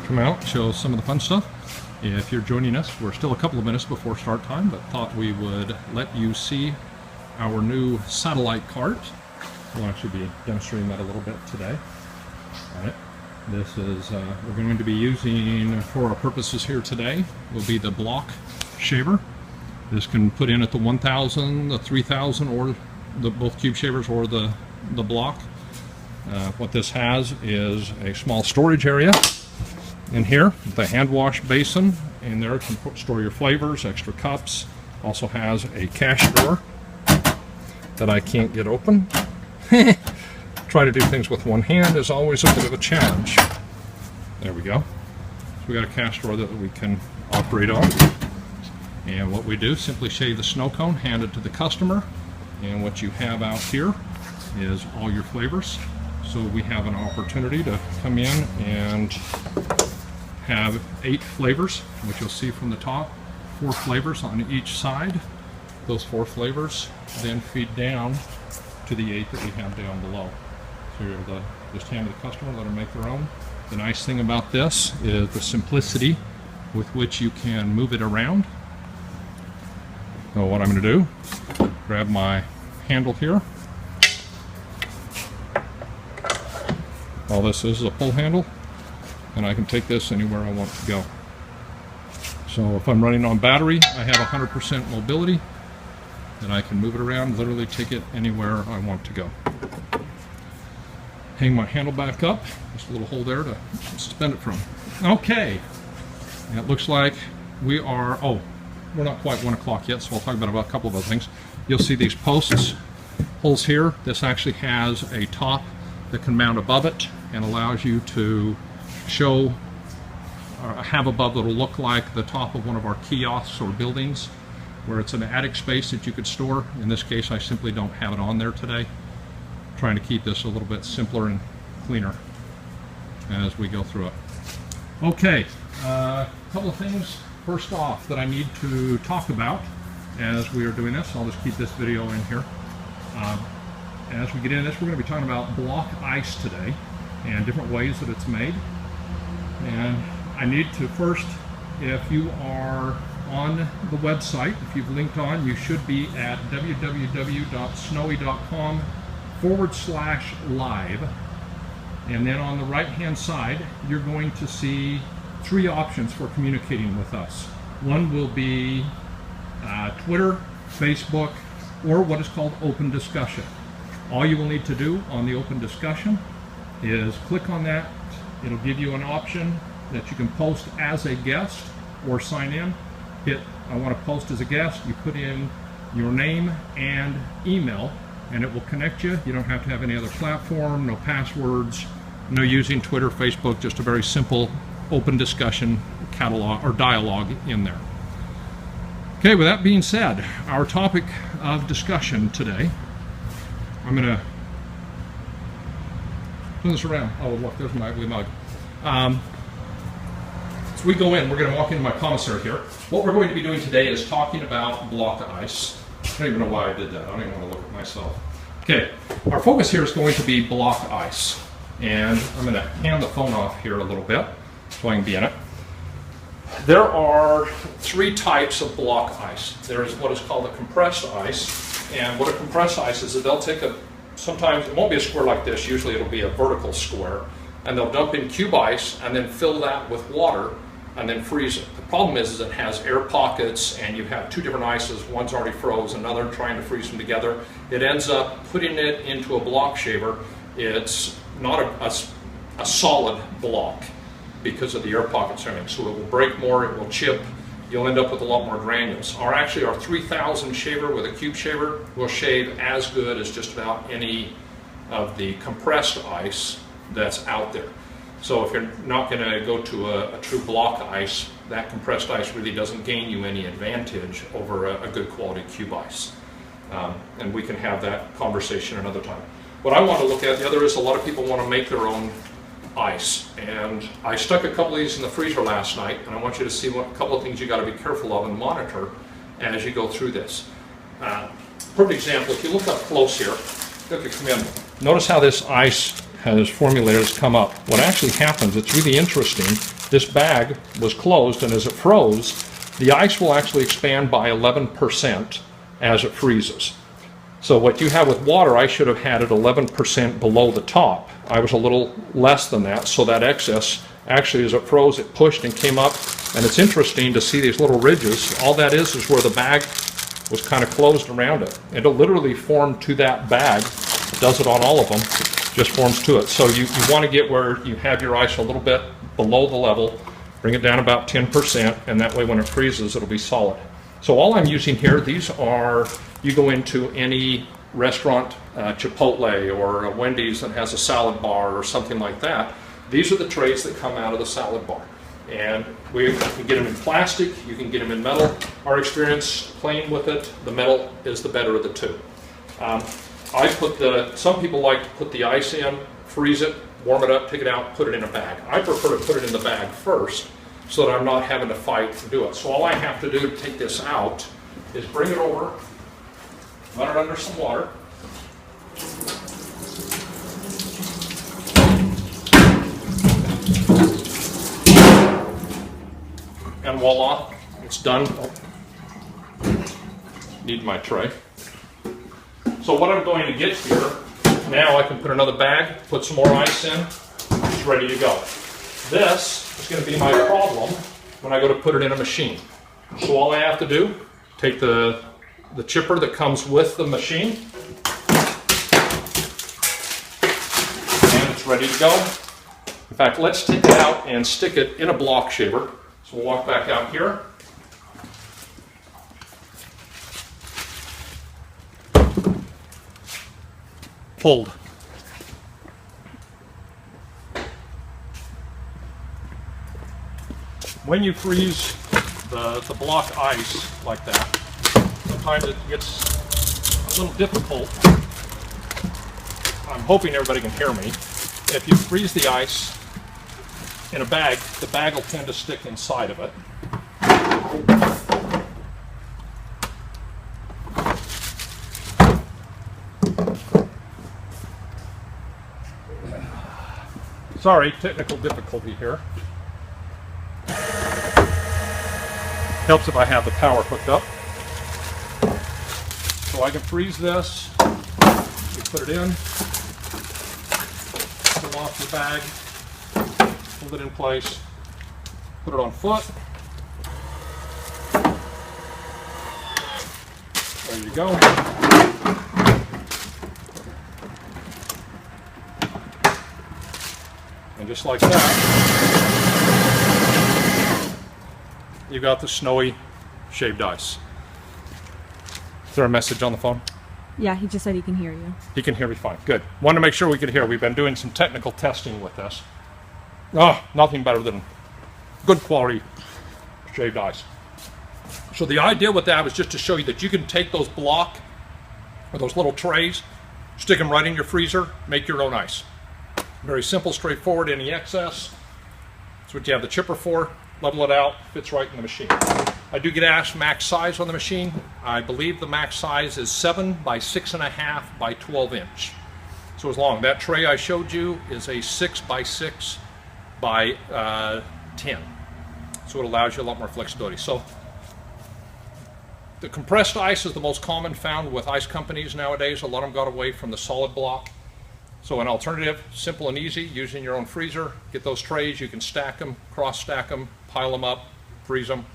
come out, show some of the fun stuff. If you're joining us, we're still a couple of minutes before start time, but thought we would let you see our new satellite cart. We'll actually be demonstrating that a little bit today. All right. This is, we're going to be using, for our purposes here today, will be the block shaver. This can put in at the 1000, the 3000, or the both cube shavers or the block. What this has is a small storage area in here, the hand wash basin. In there you can store your flavors, extra cups. Also has a cash drawer that I can't get open. Try to do things with one hand is always a bit of a challenge. There we go. So we got a cash drawer that we can operate on. And what we do, simply shave the snow cone, hand it to the customer. And what you have out here is all your flavors. So we have an opportunity to come in and have 8 flavors, which you'll see from the top. 4 flavors on each side. Those 4 flavors then feed down to the 8 that we have down below. So you're able to just hand to the customer, let them make their own. The nice thing about this is the simplicity with which you can move it around. So what I'm going to do, grab my handle here. All this is a pull handle, and I can take this anywhere I want to go. So if I'm running on battery, I have 100% mobility, and I can move it around, literally take it anywhere I want to go. Hang my handle back up, just a little hole there to suspend it from. Okay, and it looks like we are, oh, we're not quite 1 o'clock yet, so I'll talk about a couple of other things. You'll see these posts, holes here. This actually has a top that can mount above it and allows you to show or have above that will look like the top of one of our kiosks or buildings where it's an attic space that you could store. In this case, I simply don't have it on there today. I'm trying to keep this a little bit simpler and cleaner as we go through it. Okay, a couple of things first off that I need to talk about as we are doing this. I'll just keep this video in here. As we get into this, we're going to be talking about block ice today and different ways that it's made. And I need to first, if you are on the website, if you've linked on, you should be at www.snowie.com/live. And then on the right hand side, you're going to see 3 options for communicating with us. One will be Twitter, Facebook, or what is called open discussion. All you will need to do on the open discussion is click on that. It'll give you an option that you can post as a guest or sign in. Hit I want to post as a guest. You put in your name and email and it will connect you. You don't have to have any other platform, no passwords, no using Twitter, Facebook, just a very simple open discussion catalog or dialogue in there. Okay, with that being said, our topic of discussion today, I'm going to turn this around. Oh, look, there's my ugly mug. So we go in, we're going to walk into my commissary here. What we're going to be doing today is talking about block ice. I don't even know why I did that. I don't even want to look at myself. Okay, our focus here is going to be block ice. And I'm going to hand the phone off here a little bit so I can be in it. There are 3 types of block ice. There is what is called a compressed ice. And what a compressed ice is that they'll take sometimes it won't be a square like this, usually it'll be a vertical square, and they'll dump in cube ice and then fill that with water and then freeze it. The problem is it has air pockets and you have 2 different ices, one's already froze, another trying to freeze them together. It ends up putting it into a block shaver. It's not a solid block because of the air pockets and everything, so it will break more, it will chip. You'll end up with a lot more granules. Our 3000 shaver with a cube shaver will shave as good as just about any of the compressed ice that's out there. So if you're not going to go to a true block ice, that compressed ice really doesn't gain you any advantage over a good quality cube ice. And we can have that conversation another time. What I want to look at, the other is a lot of people want to make their own ice, and I stuck a couple of these in the freezer last night, and I want you to see a couple of things you got to be careful of and monitor as you go through this. Perfect example, if you look up close here, come in. Notice how this ice has formulated, has come up. What actually happens, it's really interesting, this bag was closed, and as it froze, the ice will actually expand by 11% as it freezes. So what you have with water, I should have had it 11% below the top. I was a little less than that, so that excess, actually as it froze, it pushed and came up. And it's interesting to see these little ridges. All that is where the bag was kind of closed around it. It'll literally form to that bag. It does it on all of them, just forms to it. So you want to get where you have your ice a little bit below the level, bring it down about 10%, and that way when it freezes, it'll be solid. So all I'm using here, these are, you go into any restaurant, Chipotle or a Wendy's that has a salad bar or something like that. These are the trays that come out of the salad bar. And we can get them in plastic, you can get them in metal. Our experience playing with it, the metal is the better of the two. Some people like to put the ice in, freeze it, warm it up, take it out, put it in a bag. I prefer to put it in the bag first so that I'm not having to fight to do it. So all I have to do to take this out is bring it over, run it under some water. And voila, it's done. Oh, need my tray. So what I'm going to get here, now I can put another bag, put some more ice in, it's ready to go. This is going to be my problem when I go to put it in a machine. So all I have to do, take the chipper that comes with the machine, and it's ready to go. In fact, let's take it out and stick it in a block shaver. So we'll walk back out here. Pulled. When you freeze the block ice like that, sometimes it gets a little difficult. I'm hoping everybody can hear me. If you freeze the ice in a bag, the bag will tend to stick inside of it. Sorry, technical difficulty here. Helps if I have the power hooked up. So I can freeze this, we put it in, pull off the bag, hold it in place, put it on foot. There you go. And just like that, you got the Snowie shaved ice. Is there a message on the phone? Yeah, he just said he can hear you. He can hear me fine. Good. Wanted to make sure we could hear. We've been doing some technical testing with this. Oh, nothing better than good quality shaved ice. So the idea with that was just to show you that you can take those block or those little trays, stick them right in your freezer, make your own ice. Very simple, straightforward, any excess. That's what you have the chipper for. Level it out, fits right in the machine. I do get asked max size on the machine. I believe the max size is 7 by 6.5 by 12 inch. So as long, that tray I showed you is a 6 by 6 by 10. So it allows you a lot more flexibility. So the compressed ice is the most common found with ice companies nowadays. A lot of them got away from the solid block. So an alternative, simple and easy, using your own freezer. Get those trays, you can stack them, cross stack them, pile them up, freeze them.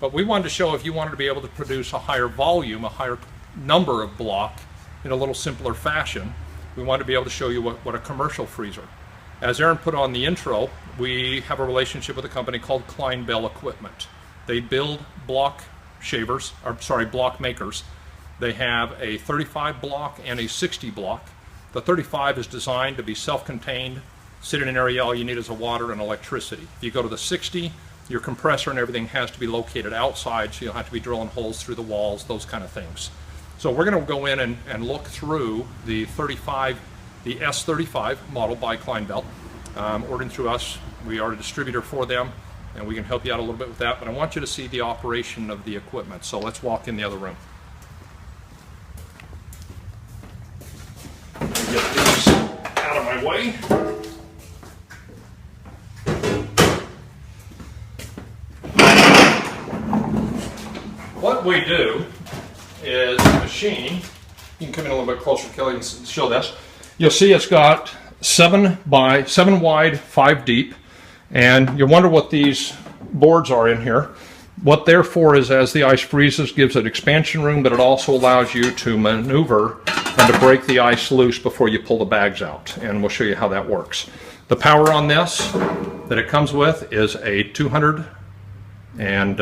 But we wanted to show if you wanted to be able to produce a higher volume, a higher number of block in a little simpler fashion, we wanted to be able to show you what a commercial freezer. As Aaron put on the intro, we have a relationship with a company called Klein Bell Equipment. They build block shavers, or sorry, block makers. They have a 35 block and a 60 block. The 35 is designed to be self-contained, sit in an area, all you need is a water and electricity. If you go to the 60, your compressor and everything has to be located outside, so you'll have to be drilling holes through the walls, those kind of things. So we're going to go in and look through the 35, the S35 model by Klein Bell, ordered through us. We are a distributor for them, and we can help you out a little bit with that, but I want you to see the operation of the equipment. So let's walk in the other room. Get these out of my way. what we do is the machine, you can come in a little bit closer, Kelly, and show this. You'll see it's got 7 wide, 5 deep, and you'll wonder what these boards are in here. What they're for is as the ice freezes, gives it expansion room, but it also allows you to maneuver and to break the ice loose before you pull the bags out, and we'll show you how that works. The power on this that it comes with is a 200 and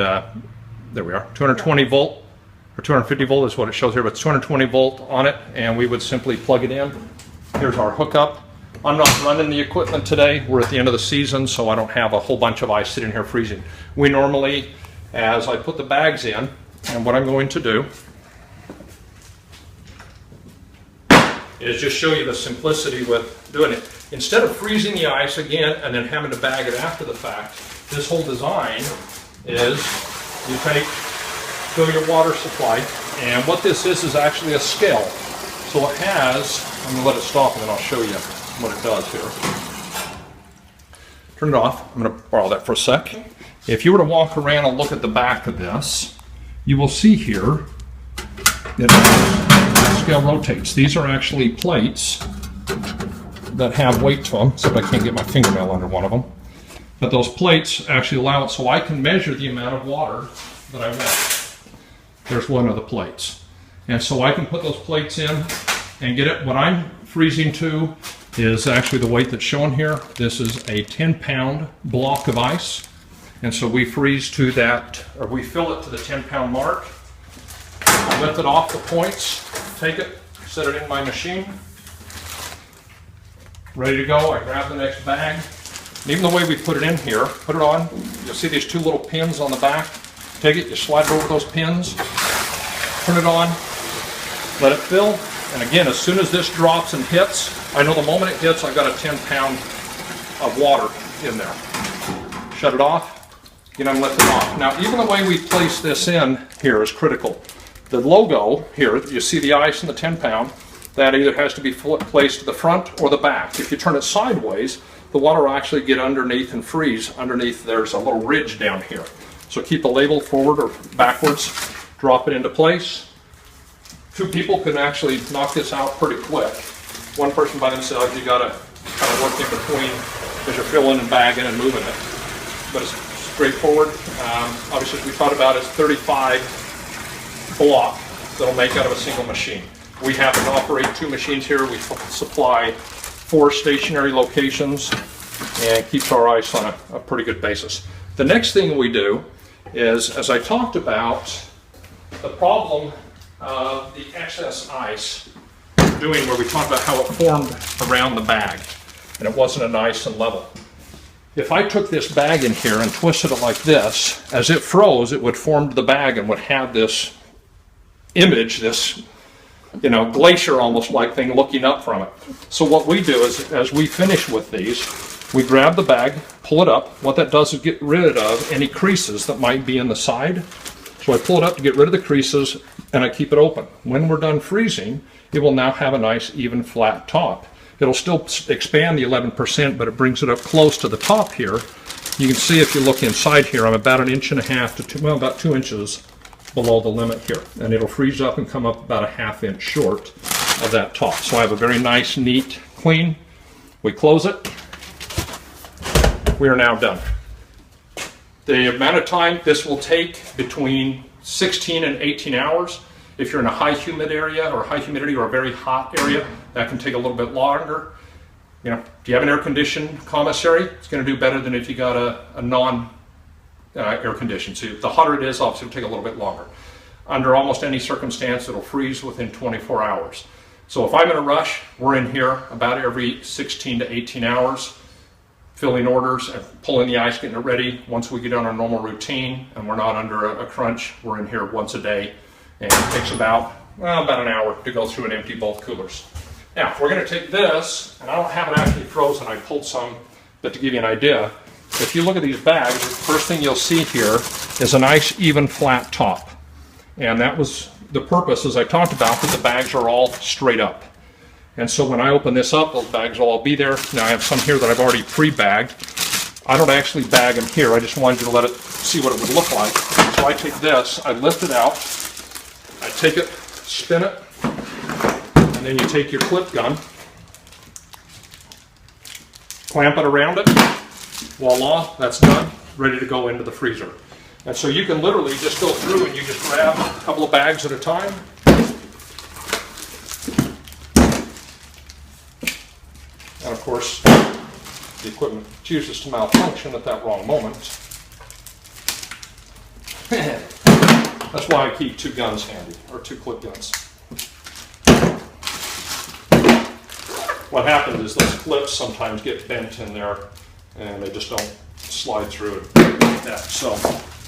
there we are, 220 volt or 250 volt is what it shows here, but it's 220 volt on it, and we would simply plug it in. Here's our hookup. I'm not running the equipment today. We're at the end of the season, so I don't have a whole bunch of ice sitting here freezing. We normally, as I put the bags in, and what I'm going to do is just show you the simplicity with doing it. Instead of freezing the ice again and then having to bag it after the fact, this whole design is you fill your water supply, and what this is actually a scale. So it has, I'm going to let it stop and then I'll show you what it does here. Turn it off. I'm going to borrow that for a sec. If you were to walk around and look at the back of this, you will see here that the scale rotates. These are actually plates that have weight to them, except I can't get my fingernail under one of them. But those plates actually allow it so I can measure the amount of water that I want. There's one of the plates. And so I can put those plates in and get it. What I'm freezing to is actually the weight that's shown here. This is a 10-pound block of ice. And so we freeze to that, or we fill it to the 10-pound mark. I lift it off the points, take it, set it in my machine. Ready to go. I grab the next bag. And even the way we put it in here, put it on, you'll see these 2 little pins on the back. Take it, you slide it over those pins, turn it on, let it fill, and again, as soon as this drops and hits, I know the moment it hits, I've got a 10-pound of water in there. Shut it off, again, I'm lifting off. Now, even the way we place this in here is critical. The logo here, you see the ice and the 10-pound, that either has to be placed to the front or the back. If you turn it sideways, the water will actually get underneath and freeze. Underneath, there's a little ridge down here. So keep the label forward or backwards, drop it into place. 2 people can actually knock this out pretty quick. One person by themselves, you gotta kind of work in between as you're filling and bagging and moving it. But it's straightforward. Obviously, as we thought about, it's 35 block that'll make out of a single machine. We happen to operate 2 machines here. We supply 4 stationary locations and keeps our ice on a pretty good basis. The next thing we do is, as I talked about, the problem of the excess ice doing where we talked about how it formed around the bag and it wasn't a nice and level. If I took this bag in here and twisted it like this, as it froze, it would form to the bag and would have this image, this glacier almost like thing looking up from it. So what we do is, as we finish with these, we grab the bag, pull it up. What that does is get rid of any creases that might be in the side. So I pull it up to get rid of the creases and I keep it open. When we're done freezing, it will now have a nice even flat top. It'll still expand the 11%, but it brings it up close to the top here. You can see if you look inside here, I'm about 1.5 inches to about 2 inches below the limit here. And it'll freeze up and come up about 1/2 inch short of that top. So I have a very nice, neat, clean. We close it. We are now done. The amount of time this will take between 16 and 18 hours. If you're in a high humid area or high humidity or a very hot area, that can take a little bit longer. If you have an air-conditioned commissary, it's going to do better than if you got a non-air conditioned. So the hotter it is, obviously it'll take a little bit longer. Under almost any circumstance, it'll freeze within 24 hours. So if I'm in a rush, we're in here about every 16 to 18 hours, filling orders and pulling the ice, getting it ready. Once we get on our normal routine and we're not under a crunch, we're in here once a day. And it takes about an hour to go through and empty both coolers. Now, we're going to take this, and I don't have it actually frozen. I pulled some, but to give you an idea, if you look at these bags, the first thing you'll see here is a nice, even, flat top. And that was the purpose, as I talked about, that the bags are all straight up. And so when I open this up, those bags will all be there. Now I have some here that I've already pre-bagged. I don't actually bag them here. I just wanted you to let it see what it would look like. So I take this, I lift it out, I take it, spin it, and then you take your clip gun, clamp it around it, voila, that's done, ready to go into the freezer. And so you can literally just go through and you just grab a couple of bags at a time. And of course, the equipment chooses to malfunction at that wrong moment. That's why I keep 2 guns handy, or 2 clip guns. What happens is those clips sometimes get bent in there and they just don't slide through it like that. So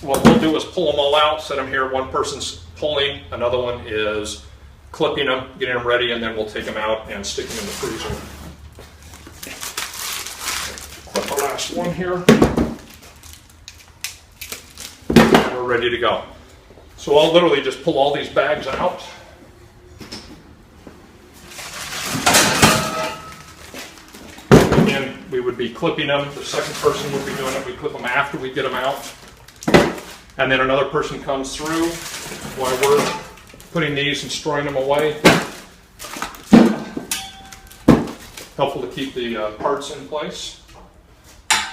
what we'll do is pull them all out, set them here. One person's pulling, another one is clipping them, getting them ready, and then we'll take them out and stick them in the freezer. Clip the last one here. And we're ready to go. So I'll literally just pull all these bags out. Again, we would be clipping them. The second person would be doing it. We clip them after we get them out. And then another person comes through while we're putting these and storing them away. Helpful to keep the parts in place.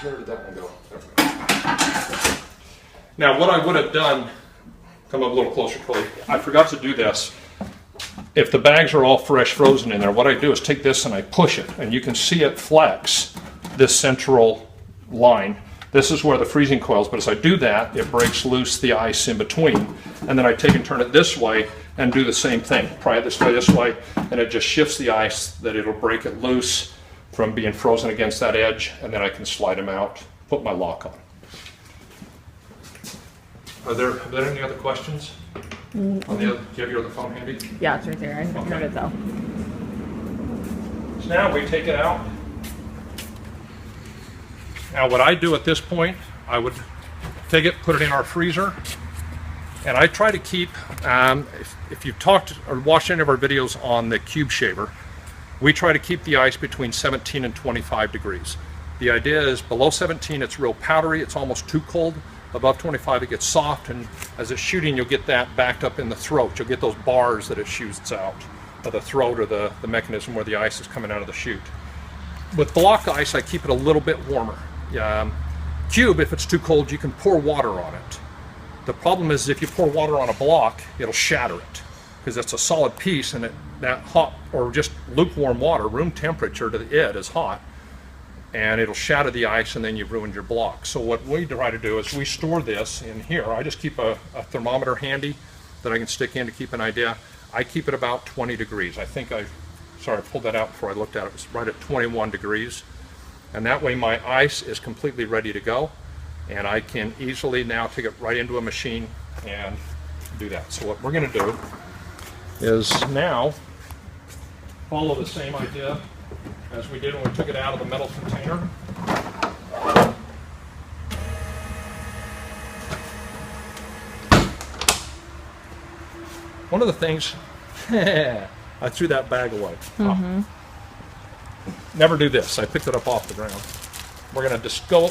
Where did that one go? There we go. Now what I would have done, come up a little closer, Chloe. I forgot to do this. If the bags are all fresh frozen in there, what I do is take this and I push it, and you can see it flex this central line. This is where the freezing coil is, but as I do that, it breaks loose the ice in between. And then I take and turn it this way and do the same thing. Pry it this way, and it just shifts the ice that it'll break it loose from being frozen against that edge, and then I can slide them out, put my lock on. Are there any other questions? On the other, do you have your other phone handy? Yeah, it's right there. I heard it though. So now we take it out. Now what I do at this point, I would take it, put it in our freezer, and I try to keep, if you've talked or watched any of our videos on the cube shaver, we try to keep the ice between 17 and 25 degrees. The idea is below 17 it's real powdery, it's almost too cold. Above 25 it gets soft, and as it's shooting you'll get that backed up in the throat. You'll get those bars that it shoots out of the throat, or the mechanism where the ice is coming out of the chute. With block ice I keep it a little bit warmer. Cube, if it's too cold, you can pour water on it. The problem is if you pour water on a block, it'll shatter it, because it's a solid piece, and that hot or just lukewarm water, room temperature to it is hot, and it'll shatter the ice, and then you've ruined your block. So what we try to do is we store this in here. I just keep a thermometer handy that I can stick in to keep an idea. I keep it about 20 degrees. I think I pulled that out before I looked at it. It was right at 21 degrees. And that way my ice is completely ready to go, and I can easily now take it right into a machine and do that. So what we're going to do is now follow the same idea as we did when we took it out of the metal container. One of the things, I threw that bag away. Mm-hmm. Never do this. I picked it up off the ground. We're going to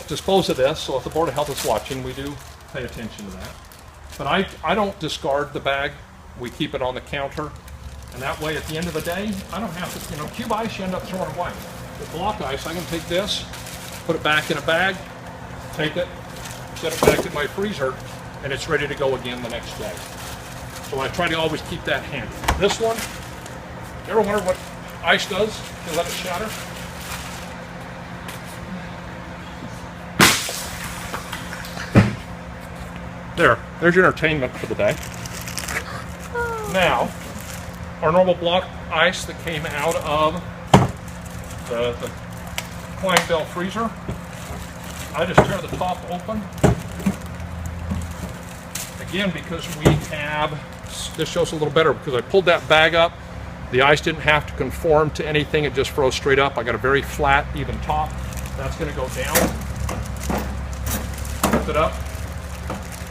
dispose of this, so if the Board of Health is watching, we do pay attention to that. But I don't discard the bag. We keep it on the counter, and that way at the end of the day, I don't have to, cube ice you end up throwing away. With block ice, I can take this, put it back in a bag, take it, set it back in my freezer, and it's ready to go again the next day. So I try to always keep that handy. This one, you ever wonder what ice does to let it shatter? There's your entertainment for the day. Now, our normal block ice that came out of the Klein Bell freezer, I just tear the top open. Again, because we have, this shows a little better because I pulled that bag up. The ice didn't have to conform to anything, it just froze straight up. I got a very flat, even top. That's going to go down. Lift it up.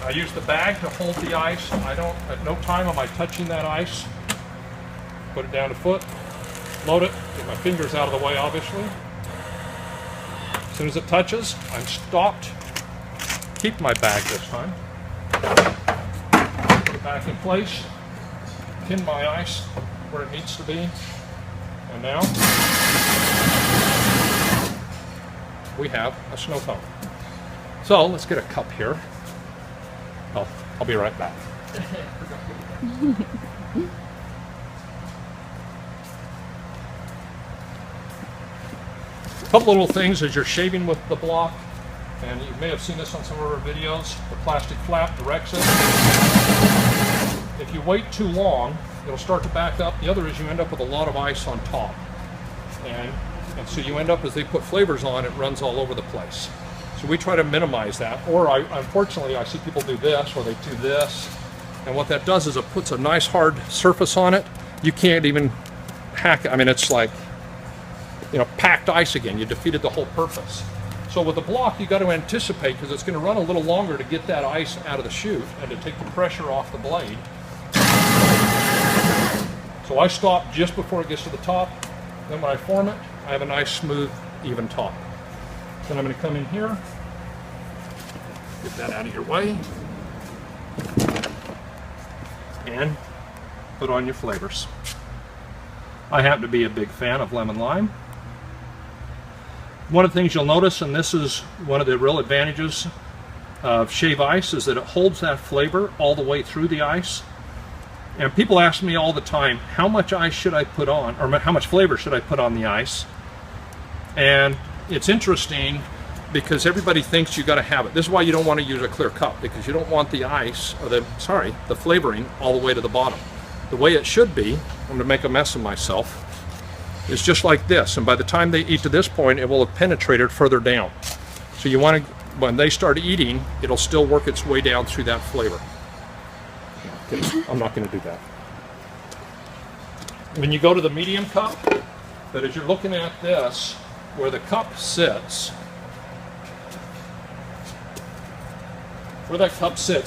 I use the bag to hold the ice. At no time am I touching that ice. Put it down to foot, load it, get my fingers out of the way obviously. soon as it touches, I'm stopped. Keep my bag this time. Put it back in place. Pin my ice where it needs to be. And now we have a snow cone. So let's get a cup here. Oh, I'll be right back. A couple little things as you're shaving with the block, and you may have seen this on some of our videos. The plastic flap directs it. If you wait too long, it'll start to back up. The other is you end up with a lot of ice on top. And so you end up, as they put flavors on, it runs all over the place. So we try to minimize that. Or unfortunately, I see people do this, or they do this. And what that does is it puts a nice hard surface on it. You can't even hack it. I mean, it's like, you know, packed ice again. You defeated the whole purpose. So with the block, you got to anticipate, because it's going to run a little longer to get that ice out of the chute and to take the pressure off the blade. So I stop just before it gets to the top. Then when I form it, I have a nice, smooth, even top. Then I'm going to come in here, get that out of your way, and put on your flavors. I happen to be a big fan of lemon lime. One of the things you'll notice, and this is one of the real advantages of shave ice, is that it holds that flavor all the way through the ice. And people ask me all the time, how much ice should I put on, or how much flavor should I put on the ice? And it's interesting because everybody thinks you got to have it. This is why you don't want to use a clear cup, because you don't want the ice, or the flavoring all the way to the bottom. The way it should be, I'm going to make a mess of myself, is just like this. And by the time they eat to this point, it will have penetrated further down. So you want to, when they start eating, it'll still work its way down through that flavor. I'm not going to do that. When you go to the medium cup, but as you're looking at this, where the cup sits,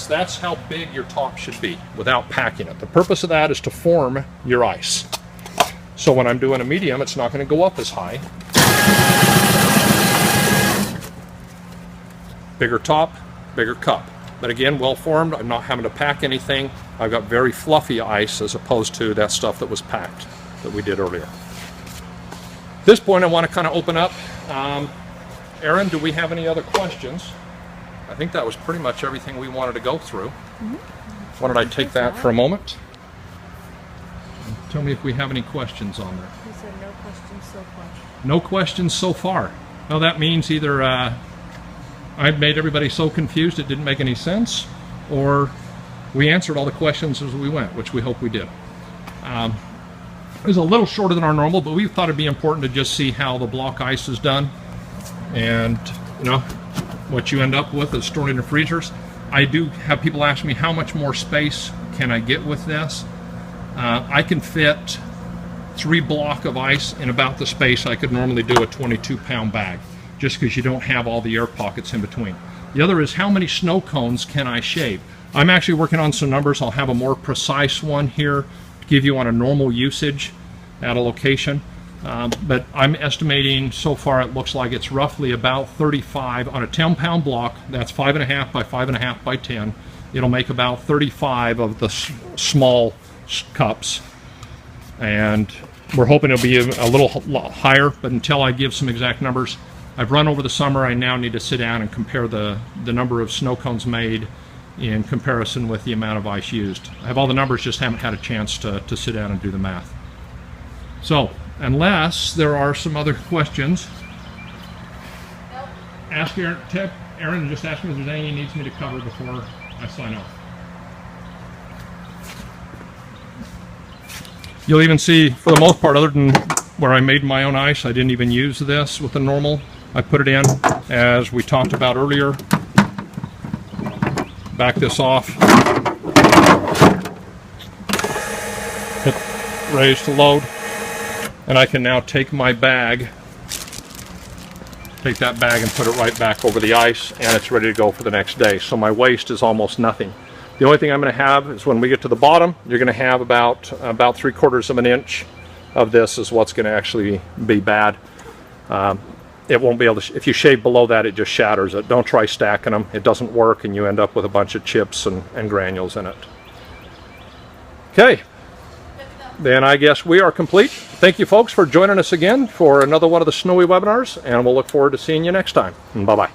that's how big your top should be without packing it. The purpose of that is to form your ice. So when I'm doing a medium, it's not going to go up as high. Bigger top, bigger cup. But again, well formed. I'm not having to pack anything. I've got very fluffy ice as opposed to that stuff that was packed that we did earlier. At this point, I want to kind of open up. Erin, do we have any other questions? I think that was pretty much everything we wanted to go through. Why don't I take that for a moment? Tell me if we have any questions on there. You said no questions so far. No questions so far. Well, that means either I've made everybody so confused it didn't make any sense, or we answered all the questions as we went, which we hope we did. It was a little shorter than our normal, but we thought it'd be important to just see how the block ice is done. And, you know, what you end up with is stored in the freezers. I do have people ask me, how much more space can I get with this? I can fit 3 blocks of ice in about the space I could normally do a 22-pound bag, just because you don't have all the air pockets in between. The other is, how many snow cones can I shave? I'm actually working on some numbers. I'll have a more precise one here to give you on a normal usage at a location. But I'm estimating so far it looks like it's roughly about 35 on a 10-pound block. That's 5.5 by 5.5 by 10. It'll make about 35 of the small cups, and we're hoping it'll be a little higher, but until I give some exact numbers, I've run over the summer. I now need to sit down and compare the number of snow cones made in comparison with the amount of ice used. I have all the numbers, just haven't had a chance to sit down and do the math. So unless there are some other questions, ask Aaron, Aaron, just ask me if there's anything he needs me to cover before I sign off. You'll even see, for the most part, other than where I made my own ice, I didn't even use this with the normal. I put it in, as we talked about earlier. Back this off. Hit raise to load. And I can now take my bag, take that bag and put it right back over the ice, and it's ready to go for the next day. So my waste is almost nothing. The only thing I'm going to have is, when we get to the bottom, you're going to have about 3/4 of an inch of this is what's going to actually be bad. it won't be able to, if you shave below that, it just shatters it. Don't try stacking them. It doesn't work, and you end up with a bunch of chips and granules in it. Okay, then I guess we are complete. Thank you folks for joining us again for another one of the Snowie webinars, and we'll look forward to seeing you next time. Bye-bye.